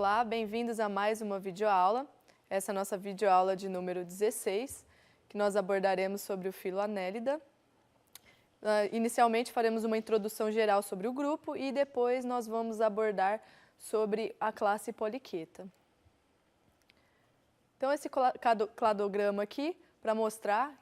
Olá, bem-vindos a mais uma videoaula. Essa é a nossa videoaula de número 16, que nós abordaremos sobre o filo Annelida. Inicialmente faremos uma introdução geral sobre o grupo e depois nós vamos abordar sobre a classe poliqueta. Então esse cladograma aqui, para mostrar,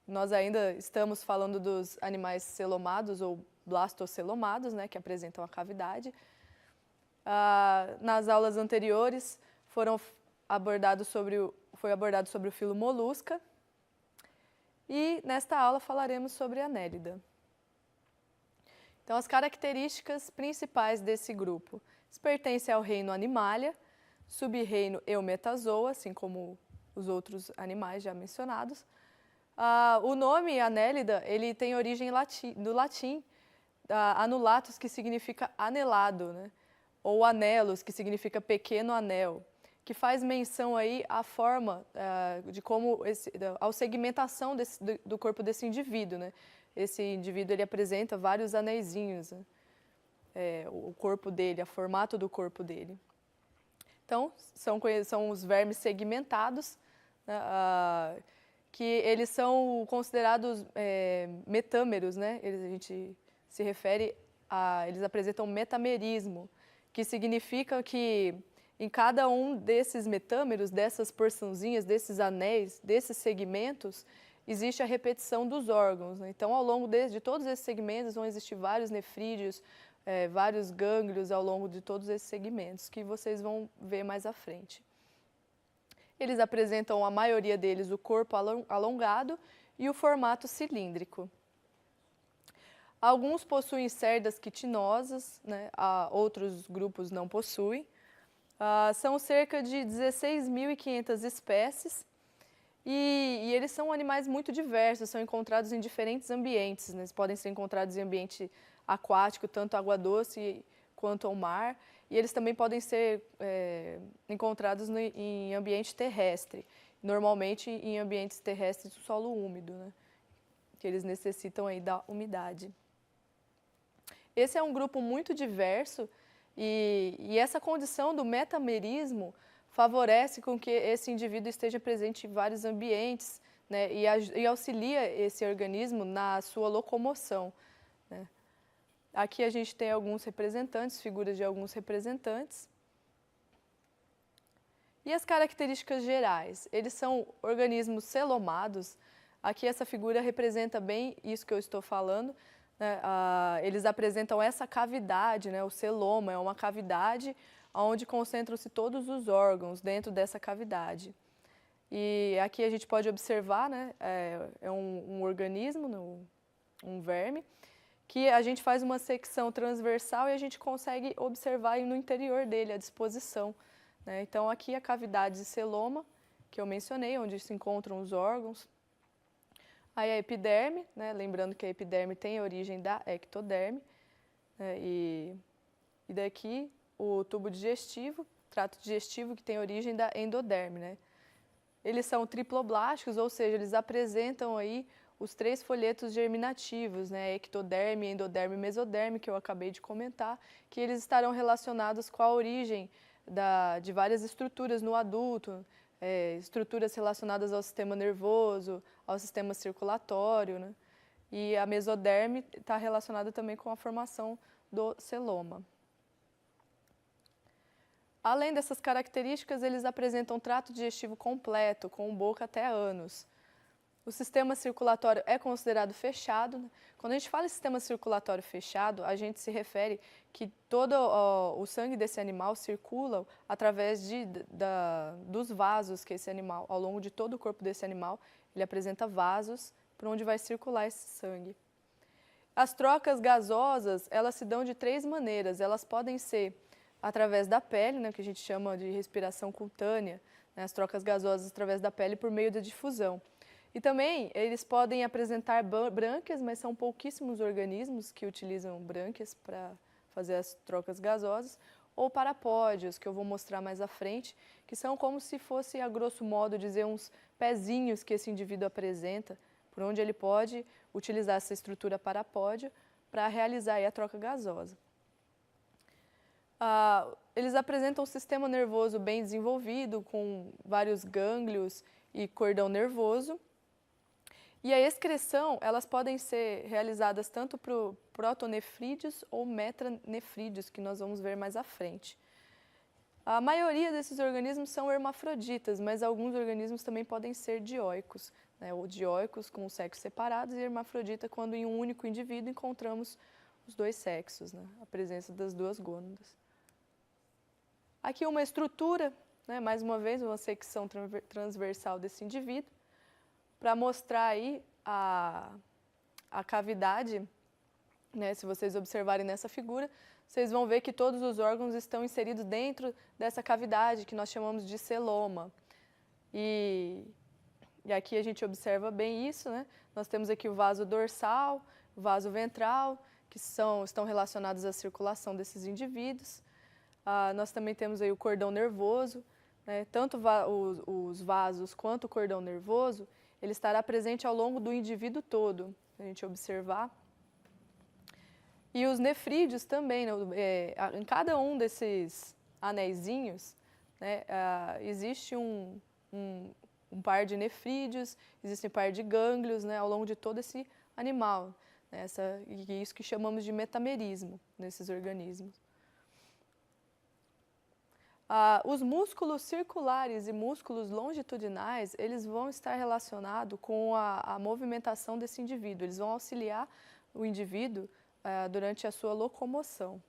nós ainda estamos falando dos animais celomados ou blastocelomados, né, que apresentam a cavidade. Nas aulas anteriores foi abordado sobre o filo Molusca e nesta aula falaremos sobre a Annelida. Então, as características principais desse grupo. Eles pertencem ao reino Animalia, sub-reino Eumetazoa, assim como os outros animais já mencionados. O nome Annelida, ele tem origem do latim, annulatus, que significa anelado, né? Ou anelos, que significa pequeno anel, que faz menção aí à forma de como a segmentação do corpo desse indivíduo, né? Esse indivíduo ele apresenta vários anéisinhos, né? O corpo dele, o formato do corpo dele. Então, são os vermes segmentados, né? Que eles são considerados metâmeros, né? A gente se refere eles apresentam metamerismo, que significa que em cada um desses metâmeros, dessas porçãozinhas, desses anéis, desses segmentos, existe a repetição dos órgãos, né? Então, ao longo de todos esses segmentos, vão existir vários nefrídeos, vários gânglios ao longo de todos esses segmentos, que vocês vão ver mais à frente. Eles apresentam, a maioria deles, o corpo alongado e o formato cilíndrico. Alguns possuem cerdas quitinosas, né? Outros grupos não possuem. São cerca de 16.500 espécies e eles são animais muito diversos, são encontrados em diferentes ambientes, né? Eles podem ser encontrados em ambiente aquático, tanto água doce quanto ao mar, e eles também podem ser encontrados em ambiente terrestre, normalmente em ambientes terrestres do solo úmido, né? Que eles necessitam aí da umidade. Esse é um grupo muito diverso e essa condição do metamerismo favorece com que esse indivíduo esteja presente em vários ambientes, né, e auxilia esse organismo na sua locomoção, né. Aqui a gente tem alguns representantes, figuras de alguns representantes. E as características gerais? Eles são organismos celomados. Aqui essa figura representa bem isso que eu estou falando, né? Eles apresentam essa cavidade, né? O celoma é uma cavidade onde concentram-se todos os órgãos dentro dessa cavidade. E aqui a gente pode observar, né? É um organismo, um verme, que a gente faz uma secção transversal e a gente consegue observar no interior dele a disposição, né? Então aqui a cavidade de celoma, que eu mencionei, onde se encontram os órgãos. Aí a epiderme, né? Lembrando que a epiderme tem a origem da ectoderme, né? E daqui o tubo digestivo, trato digestivo, que tem origem da endoderme, né? Eles são triploblásticos, ou seja, eles apresentam aí os 3 folhetos germinativos, né? Ectoderme, endoderme e mesoderme, que eu acabei de comentar, que eles estarão relacionados com a origem de várias estruturas no adulto, estruturas relacionadas ao sistema nervoso, ao sistema circulatório, né? E a mesoderme está relacionada também com a formação do celoma. Além dessas características, eles apresentam um trato digestivo completo, com boca até ânus. O sistema circulatório é considerado fechado, né? Quando a gente fala em sistema circulatório fechado, a gente se refere que todo o sangue desse animal circula através dos vasos que esse animal, ao longo de todo o corpo desse animal, ele apresenta vasos por onde vai circular esse sangue. As trocas gasosas, elas se dão de 3 maneiras. Elas podem ser através da pele, né, que a gente chama de respiração cutânea, né, as trocas gasosas através da pele por meio da difusão. E também eles podem apresentar brânquias, mas são pouquíssimos organismos que utilizam brânquias para fazer as trocas gasosas, ou parapódios, que eu vou mostrar mais à frente, que são como se fosse, a grosso modo, dizer uns pezinhos que esse indivíduo apresenta, por onde ele pode utilizar essa estrutura parapódio para realizar aí a troca gasosa. Eles apresentam um sistema nervoso bem desenvolvido, com vários gânglios e cordão nervoso. E a excreção, elas podem ser realizadas tanto por protonefrídeos ou metranefrídeos, que nós vamos ver mais à frente. A maioria desses organismos são hermafroditas, mas alguns organismos também podem ser dioicos, né? Ou dioicos com sexos separados e hermafrodita quando em um único indivíduo encontramos os dois sexos, né? A presença das duas gônadas. Aqui uma estrutura, né? Mais uma vez, uma secção transversal desse indivíduo, para mostrar aí a cavidade, né? Se vocês observarem nessa figura, vocês vão ver que todos os órgãos estão inseridos dentro dessa cavidade, que nós chamamos de celoma. E aqui a gente observa bem isso, né? Nós temos aqui o vaso dorsal, o vaso ventral, que estão relacionados à circulação desses indivíduos. Nós também temos aí o cordão nervoso, né? Tanto os vasos quanto o cordão nervoso, ele estará presente ao longo do indivíduo todo, se a gente observar. E os nefrídeos também, né? Em cada um desses anéisinhos, né? Existe um par de nefrídeos, existe um par de gânglios, né? Ao longo de todo esse animal, né? E isso que chamamos de metamerismo nesses organismos. Os músculos circulares e músculos longitudinais, eles vão estar relacionados com a movimentação desse indivíduo. Eles vão auxiliar o indivíduo durante a sua locomoção.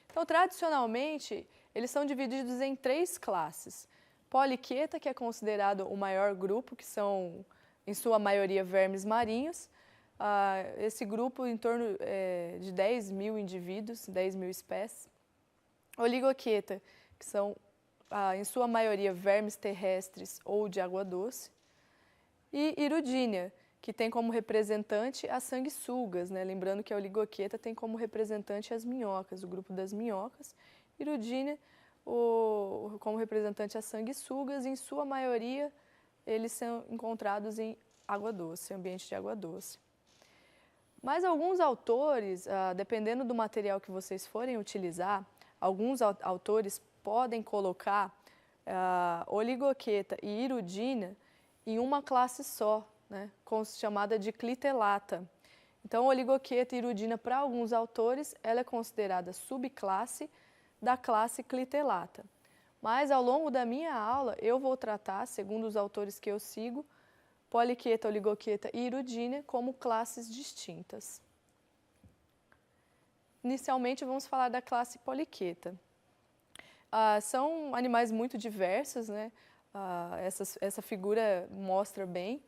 Então, tradicionalmente, eles são divididos em 3 classes. Poliqueta, que é considerado o maior grupo, que são, em sua maioria, vermes marinhos. Esse grupo, em torno de 10 mil indivíduos, 10 mil espécies. Oligoqueta, que são, em sua maioria, vermes terrestres ou de água doce. E Hirudínea, que tem como representante as sanguessugas, né? Lembrando que a oligoqueta tem como representante as minhocas, o grupo das minhocas. Hirudínea, como representante as sanguessugas, e em sua maioria, eles são encontrados em água doce, ambiente de água doce. Mas alguns autores, dependendo do material que vocês forem utilizar, alguns autores podem colocar oligoqueta e hirudínea em uma classe só, né, chamada de clitelata. Então, oligoqueta e hirudínea, para alguns autores, ela é considerada subclasse da classe clitelata. Mas, ao longo da minha aula, eu vou tratar, segundo os autores que eu sigo, poliqueta, oligoqueta e hirudínea como classes distintas. Inicialmente, vamos falar da classe poliqueta. São animais muito diversos, né? Essa figura mostra bem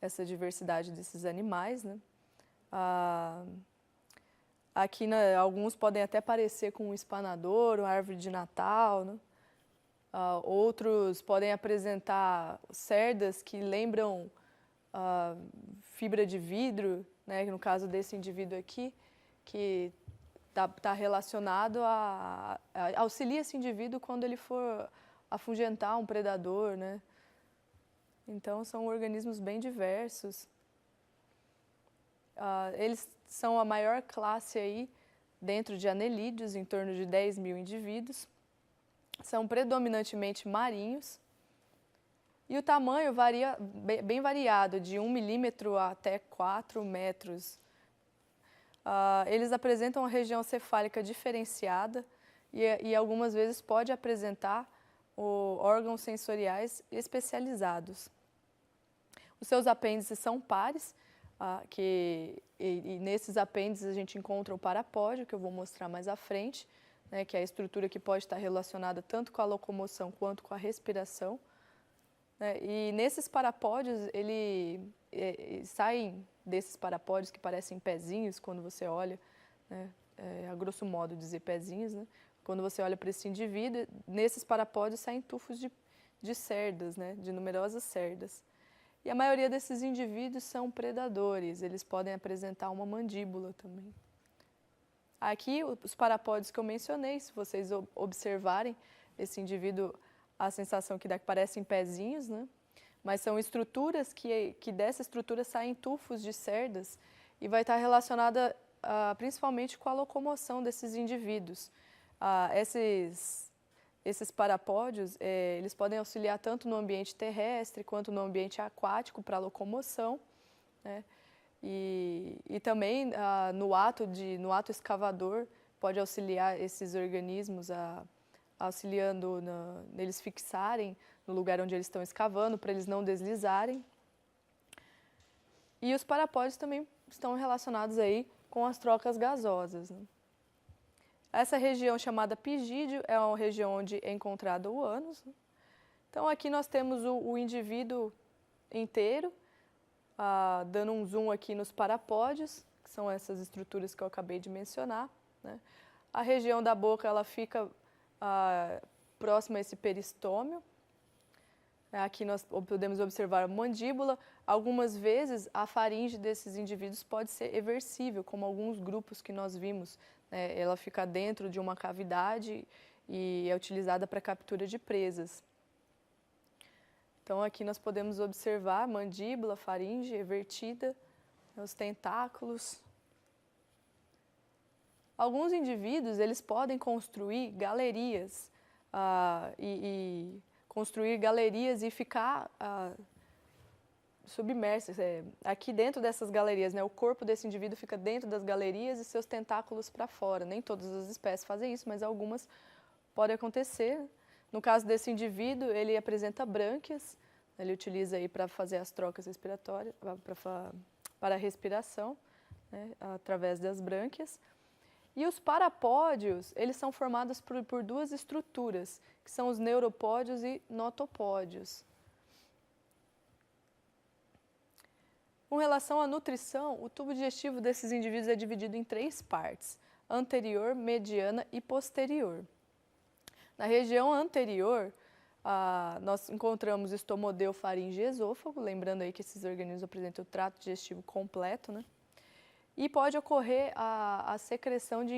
essa diversidade desses animais, né? Aqui, né, alguns podem até parecer com um espanador, uma árvore de Natal, né? Outros podem apresentar cerdas que lembram fibra de vidro, né? No caso desse indivíduo aqui, que está relacionado auxilia esse indivíduo quando ele for afugentar um predador, né? Então, são organismos bem diversos. Eles são a maior classe aí dentro de anelídeos, em torno de 10 mil indivíduos. São predominantemente marinhos. E o tamanho varia bem variado, de 1 milímetro até 4 metros. Eles apresentam uma região cefálica diferenciada e algumas vezes pode apresentar órgãos sensoriais especializados. Os seus apêndices são pares, e nesses apêndices a gente encontra o parapódio, que eu vou mostrar mais à frente, né, que é a estrutura que pode estar relacionada tanto com a locomoção quanto com a respiração. Né, e nesses parapódios, saem desses parapódios que parecem pezinhos quando você olha, né, a grosso modo dizer pezinhos, né, quando você olha para esse indivíduo, nesses parapódios saem tufos de cerdas, né, de numerosas cerdas. E a maioria desses indivíduos são predadores, eles podem apresentar uma mandíbula também. Aqui, os parapódios que eu mencionei, se vocês observarem esse indivíduo, a sensação que dá que parecem pezinhos, né? Mas são estruturas que dessa estrutura saem tufos de cerdas e vai estar relacionada principalmente com a locomoção desses indivíduos. Esses parapódios, eles podem auxiliar tanto no ambiente terrestre quanto no ambiente aquático para locomoção, né? E também no ato escavador pode auxiliar esses organismos auxiliando neles fixarem no lugar onde eles estão escavando para eles não deslizarem. E os parapódios também estão relacionados aí com as trocas gasosas, né? Essa região chamada pigídeo é uma região onde é encontrado o ânus, né? Então aqui nós temos o indivíduo inteiro, dando um zoom aqui nos parapódios, que são essas estruturas que eu acabei de mencionar, né? A região da boca ela fica próxima a esse peristômio. Aqui nós podemos observar a mandíbula. Algumas vezes a faringe desses indivíduos pode ser eversível, como alguns grupos que nós vimos, né? Ela fica dentro de uma cavidade e é utilizada para captura de presas. Então aqui nós podemos observar a mandíbula, faringe evertida, os tentáculos. Alguns indivíduos eles podem construir galerias e ficar submersos. Aqui dentro dessas galerias, né, o corpo desse indivíduo fica dentro das galerias e seus tentáculos para fora. Nem todas as espécies fazem isso, mas algumas podem acontecer. No caso desse indivíduo, ele apresenta brânquias, ele utiliza aí para fazer as trocas respiratórias, para a respiração, né, através das brânquias. E os parapódios, eles são formados por duas estruturas, que são os neuropódios e notopódios. Com relação à nutrição, o tubo digestivo desses indivíduos é dividido em 3 partes: anterior, mediana e posterior. Na região anterior, nós encontramos estomodeu, faringe e esôfago, lembrando aí que esses organismos apresentam o trato digestivo completo, né? E pode ocorrer a secreção de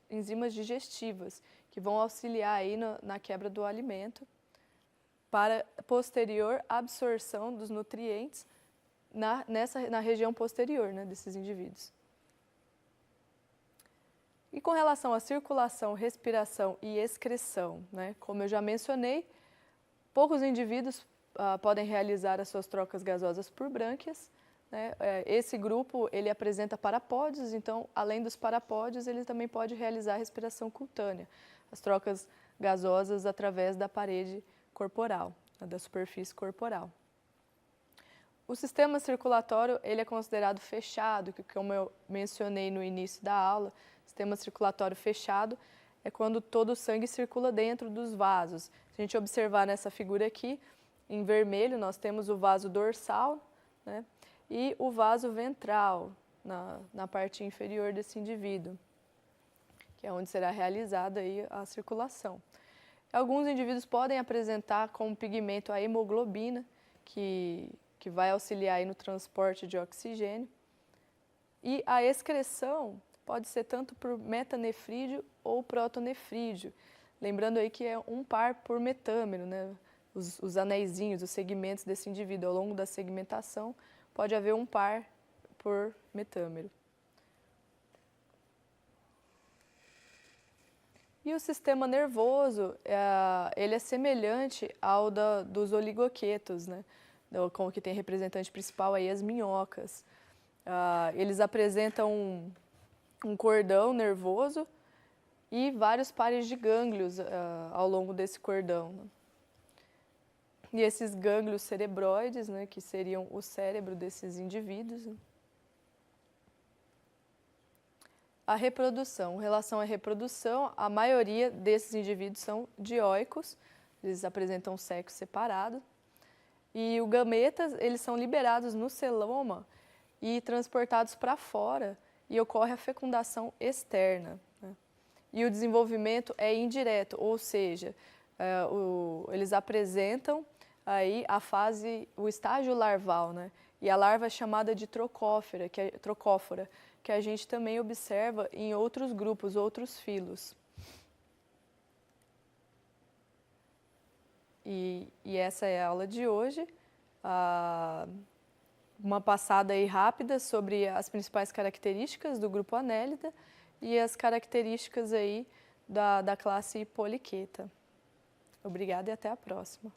enzimas digestivas, que vão auxiliar aí na quebra do alimento, para posterior absorção dos nutrientes na região posterior, né, desses indivíduos. E com relação à circulação, respiração e excreção, né, como eu já mencionei, poucos indivíduos podem realizar as suas trocas gasosas por brânquias, né? Esse grupo ele apresenta parapódios, então, além dos parapódios, ele também pode realizar a respiração cutânea, as trocas gasosas através da parede corporal, da superfície corporal. O sistema circulatório ele é considerado fechado, que como eu mencionei no início da aula, sistema circulatório fechado é quando todo o sangue circula dentro dos vasos. Se a gente observar nessa figura aqui, em vermelho nós temos o vaso dorsal, né, e o vaso ventral na parte inferior desse indivíduo, que é onde será realizada aí a circulação. Alguns indivíduos podem apresentar como pigmento a hemoglobina, que vai auxiliar aí no transporte de oxigênio. E a excreção pode ser tanto por metanefrídeo ou protonefrídeo. Lembrando aí que é um par por metâmero, né? Os anéisinhos, os segmentos desse indivíduo, ao longo da segmentação, pode haver um par por metâmero. E o sistema nervoso, ele é semelhante ao dos oligoquetos, né? Como que tem representante principal aí as minhocas. Eles apresentam um cordão nervoso e vários pares de gânglios ao longo desse cordão, né? E esses gânglios cerebroides, né, que seriam o cérebro desses indivíduos. Né? A reprodução. Em relação à reprodução, a maioria desses indivíduos são dioicos, eles apresentam sexo separado. E os gametas, eles são liberados no celoma e transportados para fora e ocorre a fecundação externa, né? E o desenvolvimento é indireto, ou seja, eles apresentam aí o estágio larval, né? E a larva é chamada de trocófora, que a gente também observa em outros grupos, outros filos. E essa é a aula de hoje. Uma passada aí rápida sobre as principais características do grupo Annelida e as características aí da classe poliqueta. Obrigada e até a próxima.